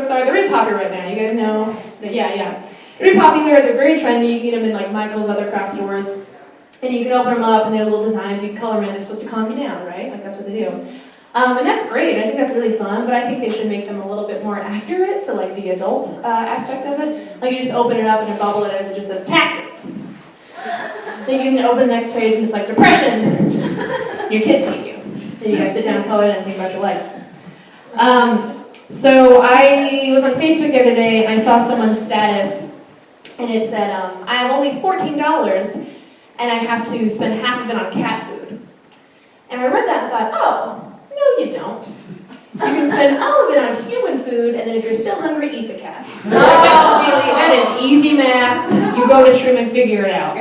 books are. They're really popular right now. You guys know? Yeah. They're really popular. They're very trendy. You can get them in like Michael's, other craft stores. And you can open them up and they're little designs. You can color them in. They're supposed to calm you down, right? Like that's what they do. And that's great. I think that's really fun. But I think they should make them a little bit more accurate to like the adult aspect of it. Like you just open it up and a bubble it is. It just says taxes. Then you can open the next page and it's like depression. Your kids hate you. Then you guys sit down and color it and think about your life. So I was on Facebook the other day and I saw someone's status and it said, I have only $14 and I have to spend half of it on cat food. And I read that and thought, oh, no you don't. You can spend all of it on human food and then if you're still hungry, eat the cat. That is easy math. You go to Trim and figure it out.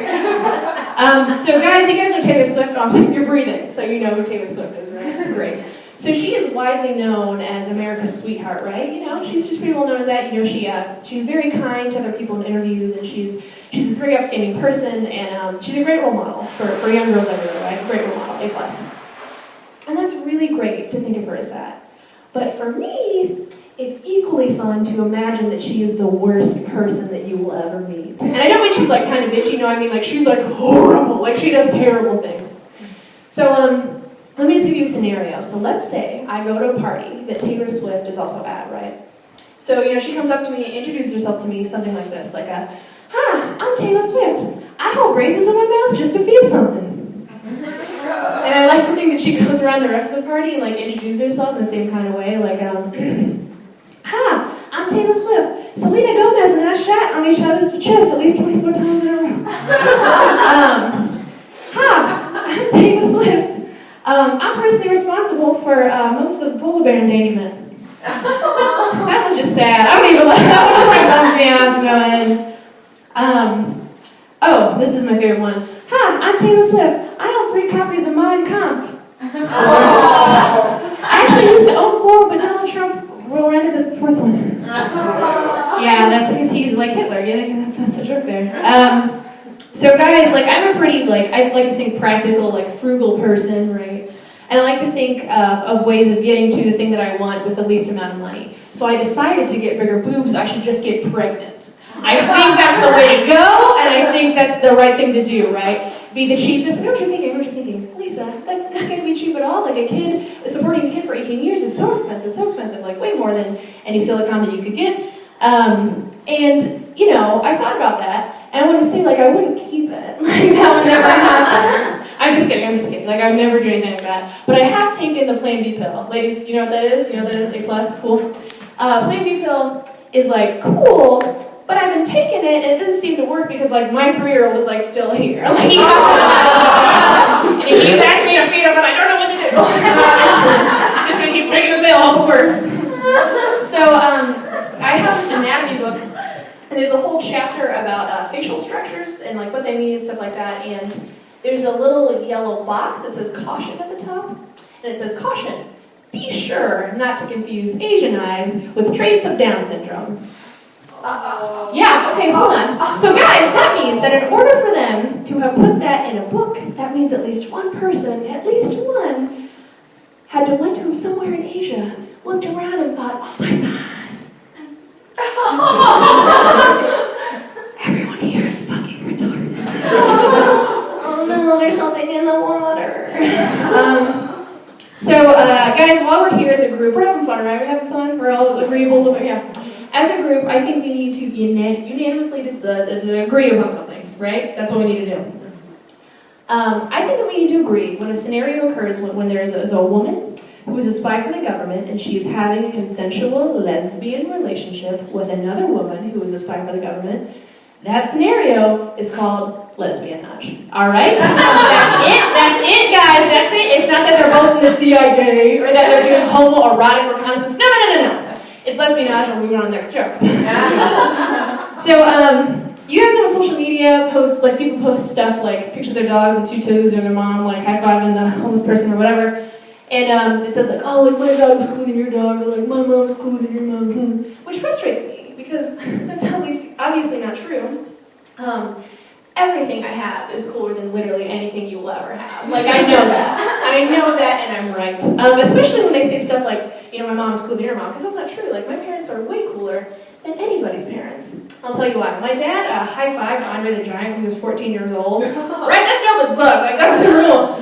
So guys, you guys know Taylor Swift. You're breathing, so you know who Taylor Swift is, right? Great. So she is widely known as America's sweetheart, right? You know, she's just pretty well known as that. You know, she's very kind to other people in interviews, and she's this very upstanding person, and she's a great role model for young girls everywhere, right? Great role model, A+. And that's really great to think of her as that. But for me, it's equally fun to imagine that she is the worst person that you will ever meet. And I don't mean she's like kind of bitchy, no, I mean like she's like horrible, like she does terrible things. So let me just give you a scenario. So let's say I go to a party that Taylor Swift is also at, right? So, you know, she comes up to me, introduces herself to me, something like this, like hi, I'm Taylor Swift. I hold braces in my mouth just to feel something. And I like to think that she goes around the rest of the party and like introduces herself in the same kind of way, like, hi, I'm Taylor Swift. Selena Gomez and I shat on each other's chests at least 24 times in a row. Hi, I'm Taylor Swift. I'm personally responsible for most of the polar bear endangerment. That was just sad. I don't even like that. One just like bums me out to no end. Oh, this is my favorite one. Hi, I'm Taylor Swift. I own 3 copies of Mein Kampf. I actually used to own 4, but Donald Trump rented the 4th one. Yeah, that's because he's like Hitler. That's a joke there. So guys, like I'm a pretty, like, I like to think practical, like frugal person, right? And I like to think of ways of getting to the thing that I want with the least amount of money. So I decided to get bigger boobs, I should just get pregnant. I think that's the way to go, and I think that's the right thing to do, right? Be the cheapest. I know what you're thinking, Lisa, that's not going to be cheap at all. Like a kid, supporting a kid for 18 years is so expensive, like way more than any silicone that you could get. And, you know, I thought about that. And I want to say, like, I wouldn't keep it. Like, that would never happen. I'm just kidding. Like, I would never do anything like that. But I have taken the Plan B pill. Ladies, you know what that is? You know what that is? A+, cool. Plan B pill is, like, cool, but I've been taking it, and it doesn't seem to work because, like, my 3-year-old is, like, still here. Like, and he keeps asking me to feed him, but I don't know what to do. I'm just going to keep taking the pill, hope it works. So, I have this anatomy book. And there's a whole chapter about facial structures and like what they mean and stuff like that. And there's a little yellow box that says caution at the top. And it says, caution, be sure not to confuse Asian eyes with traits of Down syndrome. Yeah, okay, hold on. So guys, that means that in order for them to have put that in a book, that means at least one person, had to went to somewhere in Asia, looked around and thought, oh my God. Everyone here is fucking retarded. Oh no, there's something in the water. So guys, while we're here as a group, we're having fun, right? We're having fun? We're all agreeable? Yeah. As a group, I think we need to unanimously to agree upon something, right? That's what we need to do. I think that we need to agree when a scenario occurs when there is a woman who is a spy for the government and she is having a consensual lesbian relationship with another woman who is a spy for the government. That scenario is called lesbianage. All right? That's it, guys. That's it. It's not that they're both in the CIA or that they're doing homoerotic reconnaissance. No. It's lesbianage, and we move on to the next jokes. So, you guys know on social media, people post stuff like pictures of their dogs and tutus or their mom like high-fiving a homeless person or whatever. And it says like, oh, like my dog's cooler than your dog, or like my mom's cooler than your mom, which frustrates me because that's obviously not true. And everything I have is cooler than literally anything you will ever have. Like, I know that. I know that, and I'm right. Especially when they say stuff like, my mom's cooler than your mom, because that's not true. Like, my parents are way cooler than anybody's parents. I'll tell you why. My dad high-fived Andre the Giant when he was 14 years old. Right? That's Noah's book. Like, that's the rule.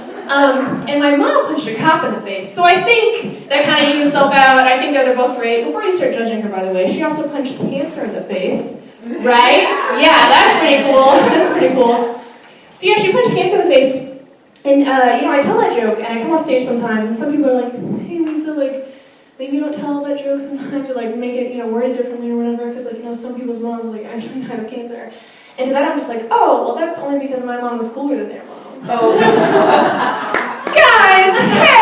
And my mom punched a cop in the face. So I think that kind of evens itself out. I think that they're both great. Before you start judging her, by the way, she also punched cancer in the face. Right? Yeah, that's pretty cool. That's pretty cool. So yeah, she punched cancer in the face. And, I tell that joke, and I come off stage sometimes, and some people are like, hey, Lisa, like, maybe you don't tell that joke sometimes, or, like, make it, word it differently or whatever, because, like, some people's moms, like, actually died of cancer. And to that, I'm just like, oh, well, that's only because my mom was cooler than their mom. Oh. Guys, hey!